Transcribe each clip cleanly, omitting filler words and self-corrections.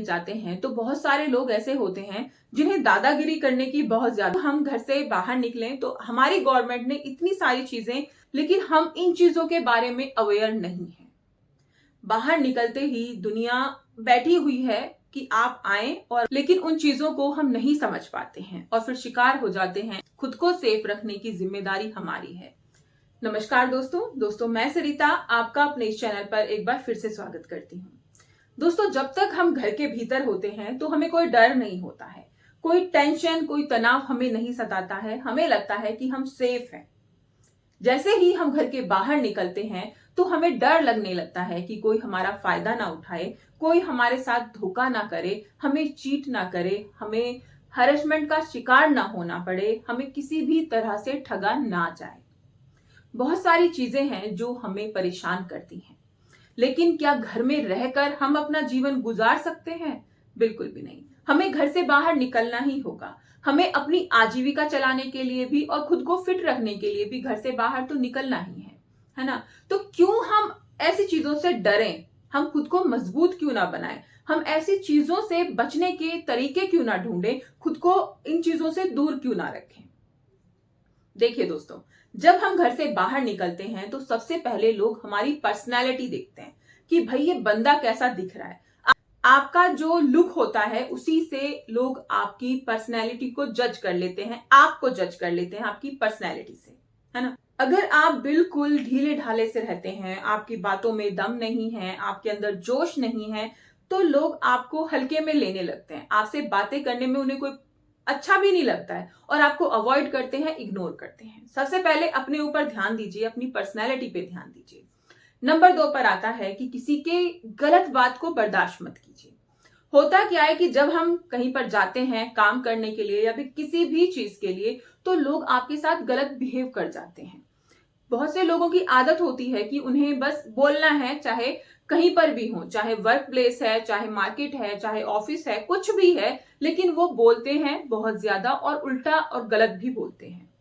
जाते हैं तो बहुत सारे लोग ऐसे होते हैं जिन्हें दादागिरी करने की बहुत ज्यादा। हम घर से बाहर निकलें तो हमारी गवर्नमेंट ने इतनी सारी चीजें, लेकिन हम इन चीजों के बारे में अवेयर नहीं है। बाहर निकलते ही दुनिया बैठी हुई है कि आप आए, और लेकिन उन चीजों को हम नहीं समझ पाते हैं और फिर शिकार हो जाते हैं। खुद को सेफ रखने की जिम्मेदारी हमारी है। नमस्कार दोस्तों, मैं सरिता आपका अपने इस चैनल पर एक बार फिर से स्वागत करती हूँ। दोस्तों, जब तक हम घर के भीतर होते हैं तो हमें कोई डर नहीं होता है, कोई टेंशन, कोई तनाव हमें नहीं सताता है। हमें लगता है कि हम सेफ हैं। जैसे ही हम घर के बाहर निकलते हैं तो हमें डर लगने लगता है कि कोई हमारा फायदा ना उठाए, कोई हमारे साथ धोखा ना करे, हमें चीट ना करे, हमें हरेसमेंट का शिकार ना होना पड़े, हमें किसी भी तरह से ठगा ना जाए। बहुत सारी चीजें हैं जो हमें परेशान करती हैं, लेकिन क्या घर में रहकर हम अपना जीवन गुजार सकते हैं? बिल्कुल भी नहीं। हमें घर से बाहर निकलना ही होगा। हमें अपनी आजीविका चलाने के लिए भी और खुद को फिट रखने के लिए भी घर से बाहर तो निकलना ही है ना? तो क्यों हम ऐसी चीजों से डरें? हम खुद को मजबूत क्यों ना बनाएं? हम ऐसी चीजों से बचने के तरीके क्यों ना ढूंढें? खुद को इन चीजों से दूर क्यों ना रखें? देखिए दोस्तों, जब हम घर से बाहर निकलते हैं तो सबसे पहले लोग हमारी पर्सनैलिटी देखते हैं कि भाई ये बंदा कैसा दिख रहा है। आपका जो लुक होता है उसी से लोग आपकी पर्सनैलिटी को जज कर लेते हैं, आपको जज कर लेते हैं आपकी पर्सनैलिटी से, है ना? अगर आप बिल्कुल ढीले ढाले से रहते हैं, आपकी बातों में दम नहीं है, आपके अंदर जोश नहीं है, तो लोग आपको हल्के में लेने लगते हैं। आपसे बातें करने में उन्हें कोई अच्छा भी नहीं लगता है और आपको अवॉइड करते हैं, इग्नोर करते हैं। सबसे पहले अपने ऊपर ध्यान दीजिए, अपनी पर्सनैलिटी पे ध्यान दीजिए। नंबर 2 पर आता है कि किसी के गलत बात को बर्दाश्त मत कीजिए। होता क्या है कि जब हम कहीं पर जाते हैं काम करने के लिए या फिर किसी भी चीज के लिए, तो लोग आपके साथ गलत बिहेव कर जाते हैं। बहुत से लोगों की आदत होती है कि उन्हें बस बोलना है, चाहे कहीं पर भी हो, चाहे वर्क प्लेस है, चाहे मार्केट है, चाहे ऑफिस है, कुछ भी है, लेकिन वो बोलते हैं बहुत ज्यादा और उल्टा और गलत भी बोलते हैं।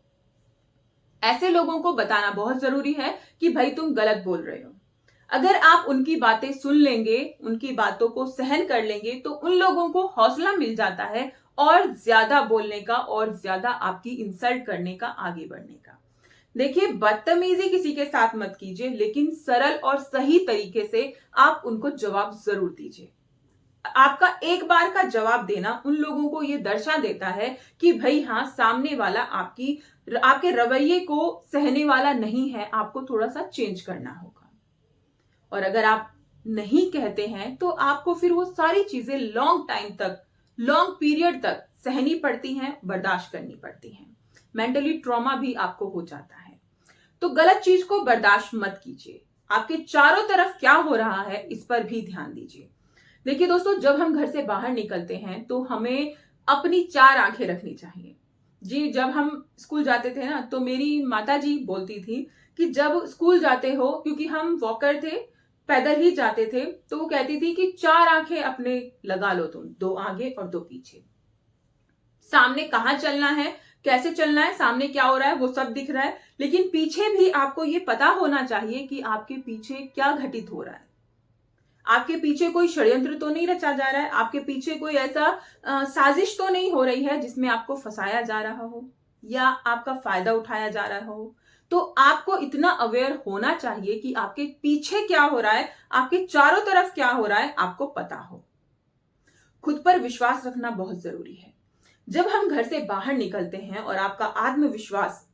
ऐसे लोगों को बताना बहुत जरूरी है कि भाई तुम गलत बोल रहे हो। अगर आप उनकी बातें सुन लेंगे, उनकी बातों को सहन कर लेंगे, तो उन लोगों को हौसला मिल जाता है और ज्यादा बोलने का और ज्यादा आपकी इंसल्ट करने का, आगे बढ़ने का। देखिए, बदतमीजी किसी के साथ मत कीजिए, लेकिन सरल और सही तरीके से आप उनको जवाब जरूर दीजिए। आपका एक बार का जवाब देना उन लोगों को यह दर्शा देता है कि भाई हाँ, सामने वाला आपके रवैये को सहने वाला नहीं है, आपको थोड़ा सा चेंज करना होगा। और अगर आप नहीं कहते हैं तो आपको फिर वो सारी चीजें लॉन्ग टाइम तक, लॉन्ग पीरियड तक सहनी पड़ती हैं, बर्दाश्त करनी पड़ती हैं। मेंटली ट्रॉमा भी आपको हो जाता है। तो गलत चीज को बर्दाश्त मत कीजिए। आपके चारों तरफ क्या हो रहा है इस पर भी ध्यान दीजिए। देखिए दोस्तों, जब हम घर से बाहर निकलते हैं तो हमें अपनी 4 आंखें रखनी चाहिए। जी, जब हम स्कूल जाते थे ना, तो मेरी माता जी बोलती थी कि जब स्कूल जाते हो, क्योंकि हम वॉकर थे, पैदल ही जाते थे, तो वो कहती थी कि 4 आंखें अपने लगा लो तुम, 2 आगे और 2 पीछे। सामने कहाँ चलना है, कैसे चलना है, सामने क्या हो रहा है वो सब दिख रहा है, लेकिन पीछे भी आपको ये पता होना चाहिए कि आपके पीछे क्या घटित हो रहा है। आपके पीछे कोई षड्यंत्र तो नहीं रचा जा रहा है, आपके पीछे कोई ऐसा साजिश तो नहीं हो रही है जिसमें आपको फंसाया जा रहा हो या आपका फायदा उठाया जा रहा हो। तो आपको इतना अवेयर होना चाहिए कि आपके पीछे क्या हो रहा है, आपके चारों तरफ क्या हो रहा है, आपको पता हो। खुद पर विश्वास रखना बहुत जरूरी है। जब हम घर से बाहर निकलते हैं और आपका आत्मविश्वास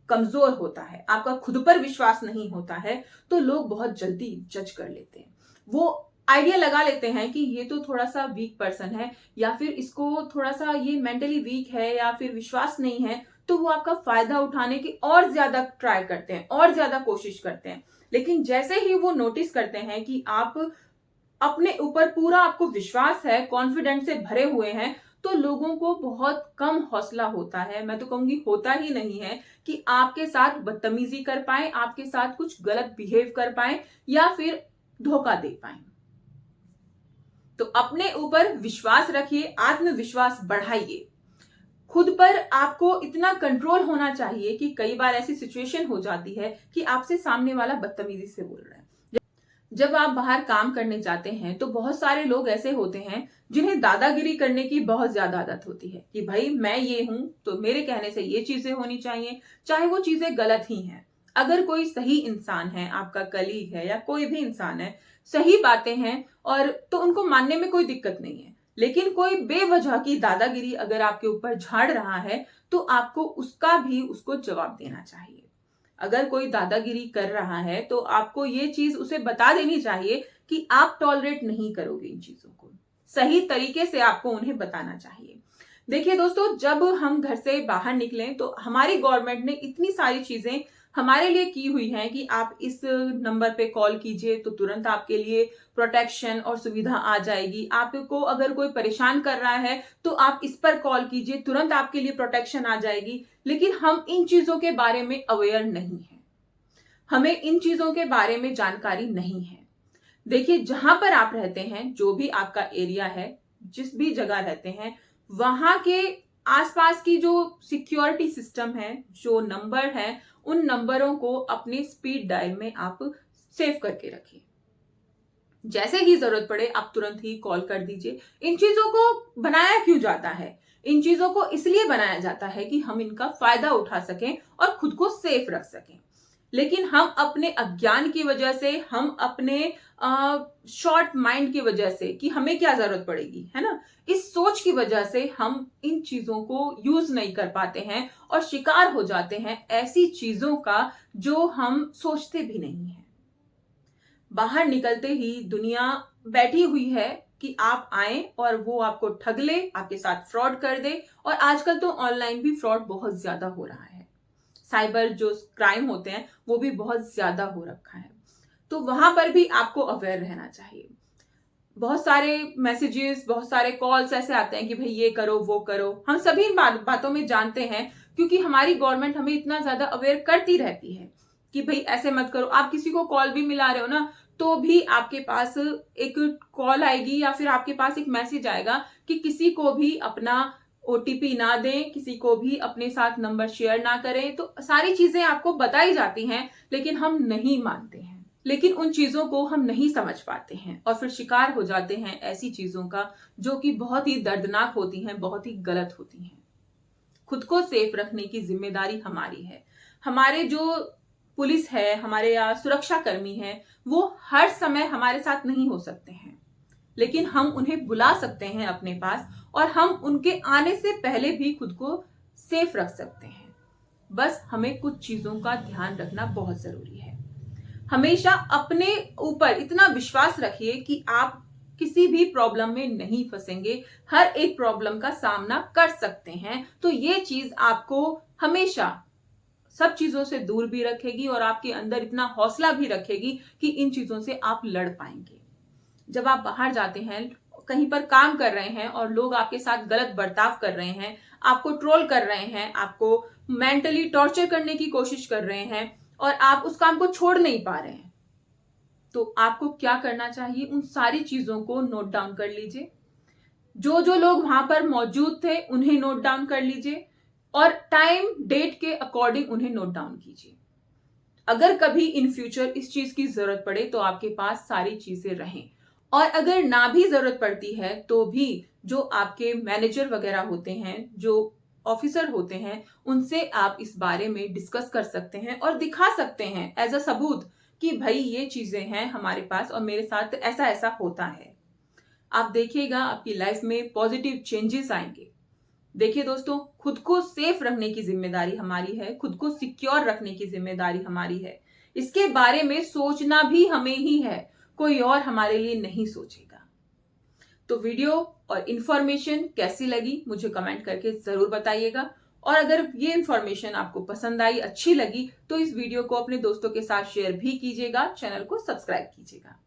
कमजोर होता है, आपका खुद पर विश्वास नहीं होता है, तो लोग बहुत जल्दी जज कर लेते हैं। वो आइडिया लगा लेते हैं कि ये तो थोड़ा सा वीक पर्सन है, या फिर इसको थोड़ा सा ये मेंटली वीक है, या फिर विश्वास नहीं है, तो वो आपका फायदा उठाने की और ज्यादा ट्राई करते हैं, और ज्यादा कोशिश करते हैं। लेकिन जैसे ही वो नोटिस करते हैं कि आप अपने ऊपर पूरा, आपको विश्वास है, कॉन्फिडेंस से भरे हुए हैं, तो लोगों को बहुत कम हौसला होता है, मैं तो कहूंगी होता ही नहीं है, कि आपके साथ बदतमीजी कर पाए, आपके साथ कुछ गलत बिहेव कर पाए या फिर धोखा दे पाए। तो अपने ऊपर विश्वास रखिए, आत्मविश्वास बढ़ाइए। खुद पर आपको इतना कंट्रोल होना चाहिए कि कई बार ऐसी सिचुएशन हो जाती है कि आपसे सामने वाला बदतमीजी से बोल रहा है। जब आप बाहर काम करने जाते हैं तो बहुत सारे लोग ऐसे होते हैं जिन्हें दादागिरी करने की बहुत ज्यादा आदत होती है कि भाई मैं ये हूं तो मेरे कहने से ये चीजें होनी चाहिए, चाहे वो चीजें गलत ही हैं। अगर कोई सही इंसान है, आपका कलीग है या कोई भी इंसान है, सही बातें हैं और तो उनको मानने में कोई दिक्कत नहीं है। लेकिन कोई बेवजह की दादागिरी अगर आपके ऊपर झाड़ रहा है तो आपको उसको जवाब देना चाहिए। अगर कोई दादागिरी कर रहा है तो आपको ये चीज उसे बता देनी चाहिए कि आप टॉलरेट नहीं करोगे इन चीजों को। सही तरीके से आपको उन्हें बताना चाहिए। देखिए दोस्तों, जब हम घर से बाहर निकलें तो हमारी गवर्नमेंट ने इतनी सारी चीजें हमारे लिए की हुई हैं कि आप इस नंबर पे कॉल कीजिए तो तुरंत आपके लिए प्रोटेक्शन और सुविधा आ जाएगी। आपको अगर कोई परेशान कर रहा है तो आप इस पर कॉल कीजिए, तुरंत आपके लिए प्रोटेक्शन आ जाएगी। लेकिन हम इन चीजों के बारे में अवेयर नहीं है, हमें इन चीजों के बारे में जानकारी नहीं है। देखिए, जहां पर आप रहते हैं, जो भी आपका एरिया है, जिस भी जगह रहते हैं, वहां के आसपास की जो सिक्योरिटी सिस्टम है, जो नंबर है, उन नंबरों को अपनी स्पीड डायल में आप सेव करके रखिए। जैसे ही जरूरत पड़े आप तुरंत ही कॉल कर दीजिए। इन चीजों को बनाया क्यों जाता है? इन चीजों को इसलिए बनाया जाता है कि हम इनका फायदा उठा सकें और खुद को सेफ रख सकें। लेकिन हम अपने अज्ञान की वजह से, हम अपने शॉर्ट माइंड की वजह से कि हमें क्या जरूरत पड़ेगी, है ना, इस सोच की वजह से हम इन चीजों को यूज नहीं कर पाते हैं और शिकार हो जाते हैं ऐसी चीजों का जो हम सोचते भी नहीं है। बाहर निकलते ही दुनिया बैठी हुई है कि आप आए और वो आपको ठग ले, आपके साथ फ्रॉड कर दे। और आजकल तो ऑनलाइन भी फ्रॉड बहुत ज्यादा हो रहा है, साइबर जो क्राइम होते हैं वो भी बहुत ज्यादा हो रखा है। तो वहां पर भी आपको अवेयर रहना चाहिए। बहुत सारे मैसेजेस, बहुत सारे कॉल्स ऐसे आते हैं कि भाई ये करो वो करो। हम सभी इन बातों में जानते हैं क्योंकि हमारी गवर्नमेंट हमें इतना ज्यादा अवेयर करती रहती है कि भाई ऐसे मत करो। आप किसी को कॉल भी मिला रहे हो ना, तो भी आपके पास एक कॉल आएगी या फिर आपके पास एक मैसेज आएगा कि किसी को भी अपना ओटीपी ना दें, किसी को भी अपने साथ नंबर शेयर ना करें। तो सारी चीजें आपको बताई जाती हैं, लेकिन हम नहीं मानते हैं। लेकिन उन चीजों को हम नहीं समझ पाते हैं और फिर शिकार हो जाते हैं ऐसी चीजों का जो कि बहुत ही दर्दनाक होती हैं, बहुत ही गलत होती हैं। खुद को सेफ रखने की जिम्मेदारी हमारी है। हमारे जो पुलिस है, हमारे यहाँ सुरक्षा कर्मी है, वो हर समय हमारे साथ नहीं हो सकते हैं, लेकिन हम उन्हें बुला सकते हैं अपने पास और हम उनके आने से पहले भी खुद को सेफ रख सकते हैं। बस हमें कुछ चीजों का ध्यान रखना बहुत जरूरी है। हमेशा अपने ऊपर इतना विश्वास रखिए कि आप किसी भी प्रॉब्लम में नहीं फंसेंगे, हर एक प्रॉब्लम का सामना कर सकते हैं। तो ये चीज आपको हमेशा सब चीजों से दूर भी रखेगी और आपके अंदर इतना हौसला भी रखेगी कि इन चीजों से आप लड़ पाएंगे। जब आप बाहर जाते हैं, कहीं पर काम कर रहे हैं और लोग आपके साथ गलत बर्ताव कर रहे हैं, आपको ट्रोल कर रहे हैं, आपको मेंटली टॉर्चर करने की कोशिश कर रहे हैं और आप उस काम को छोड़ नहीं पा रहे हैं, तो आपको क्या करना चाहिए? उन सारी चीजों को नोट डाउन कर लीजिए। जो जो लोग वहां पर मौजूद थे उन्हें नोट डाउन कर लीजिए और टाइम डेट के अकॉर्डिंग उन्हें नोट डाउन कीजिए। अगर कभी इन फ्यूचर इस चीज की जरूरत पड़े तो आपके पास सारी चीजें रहें। और अगर ना भी जरूरत पड़ती है तो भी जो आपके मैनेजर वगैरह होते हैं, जो ऑफिसर होते हैं, उनसे आप इस बारे में डिस्कस कर सकते हैं और दिखा सकते हैं एज अ सबूत कि भाई ये चीजें हैं हमारे पास और मेरे साथ ऐसा ऐसा होता है। आप देखिएगा आपकी लाइफ में पॉजिटिव चेंजेस आएंगे। देखिए दोस्तों, खुद को सेफ रखने की जिम्मेदारी हमारी है, खुद को सिक्योर रखने की जिम्मेदारी हमारी है। इसके बारे में सोचना भी हमें ही है, कोई और हमारे लिए नहीं सोचेगा। तो वीडियो और इंफॉर्मेशन कैसी लगी मुझे कमेंट करके जरूर बताइएगा। और अगर ये इंफॉर्मेशन आपको पसंद आई, अच्छी लगी, तो इस वीडियो को अपने दोस्तों के साथ शेयर भी कीजिएगा, चैनल को सब्सक्राइब कीजिएगा।